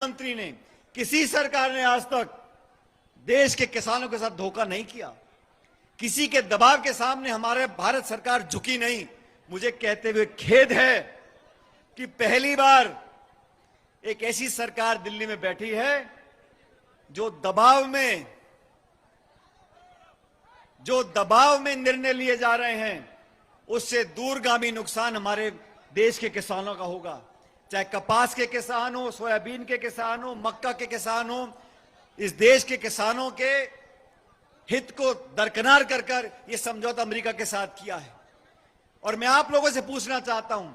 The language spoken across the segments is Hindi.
मंत्री ने, किसी सरकार ने आज तक देश के किसानों के साथ धोखा नहीं किया। किसी के दबाव के सामने हमारे भारत सरकार झुकी नहीं। मुझे कहते हुए खेद है कि पहली बार एक ऐसी सरकार दिल्ली में बैठी है जो दबाव में निर्णय लिए जा रहे हैं, उससे दूरगामी नुकसान हमारे देश के किसानों का होगा। चाहे कपास के किसान हो, सोयाबीन के किसान हो, मक्का के किसान हो, इस देश के किसानों के हित को दरकिनार कर यह समझौता अमेरिका के साथ किया है। और मैं आप लोगों से पूछना चाहता हूं,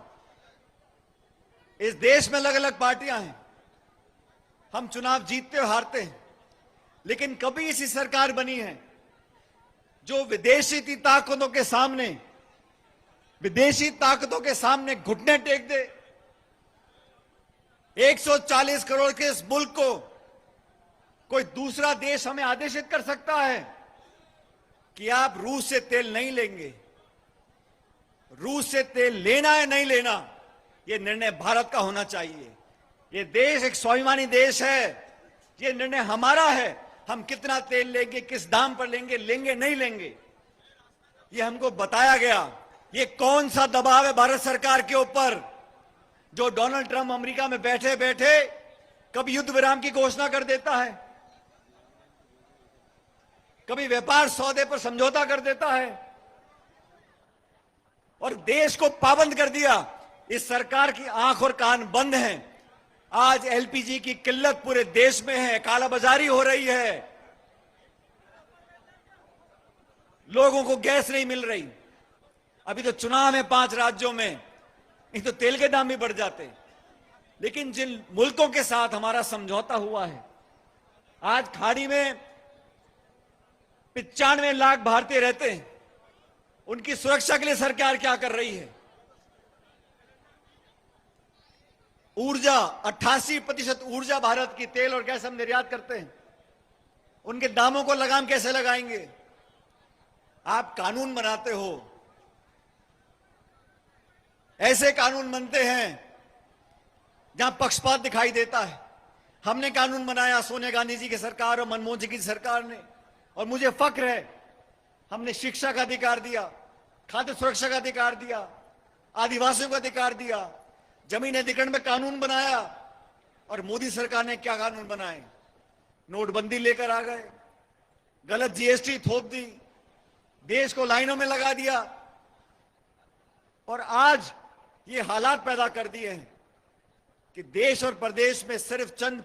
इस देश में अलग अलग पार्टियां हैं, हम चुनाव जीतते और हारते हैं, लेकिन कभी ऐसी सरकार बनी है जो विदेशी ताकतों के सामने घुटने टेक दे? 140 करोड़ के इस मुल्क को कोई दूसरा देश हमें आदेशित कर सकता है कि आप रूस से तेल नहीं लेंगे? रूस से तेल लेना है नहीं लेना, यह निर्णय भारत का होना चाहिए। यह देश एक स्वाभिमानी देश है, यह निर्णय हमारा है। हम कितना तेल लेंगे, किस दाम पर लेंगे नहीं लेंगे, यह हमको बताया गया। यह कौन सा दबाव है भारत सरकार के ऊपर जो डोनाल्ड ट्रंप अमेरिका में बैठे बैठे कभी युद्ध विराम की घोषणा कर देता है, कभी व्यापार सौदे पर समझौता कर देता है और देश को पाबंद कर दिया। इस सरकार की आंख और कान बंद हैं। आज एलपीजी की किल्लत पूरे देश में है, कालाबाजारी हो रही है, लोगों को गैस नहीं मिल रही। अभी तो चुनाव है 5 राज्यों में, नहीं तो तेल के दाम भी बढ़ जाते। लेकिन जिन मुल्कों के साथ हमारा समझौता हुआ है, आज खाड़ी में 95 लाख भारतीय रहते हैं, उनकी सुरक्षा के लिए सरकार क्या कर रही है? ऊर्जा, 88% ऊर्जा भारत की तेल और गैस हम निर्यात करते हैं, उनके दामों को लगाम कैसे लगाएंगे? आप कानून बनाते हो, ऐसे कानून बनते हैं जहां पक्षपात दिखाई देता है। हमने कानून बनाया सोनिया गांधी जी की सरकार और मनमोहन सिंह की सरकार ने, और मुझे फक्र है हमने शिक्षा का अधिकार दिया, खाद्य सुरक्षा का अधिकार दिया, आदिवासियों का अधिकार दिया, जमीन अधिग्रहण में कानून बनाया। और मोदी सरकार ने क्या कानून बनाए? नोटबंदी लेकर आ गए, गलत जीएसटी थोप दी, देश को लाइनों में लगा दिया और आज ये हालात पैदा कर दिए हैं कि देश और प्रदेश में सिर्फ चंद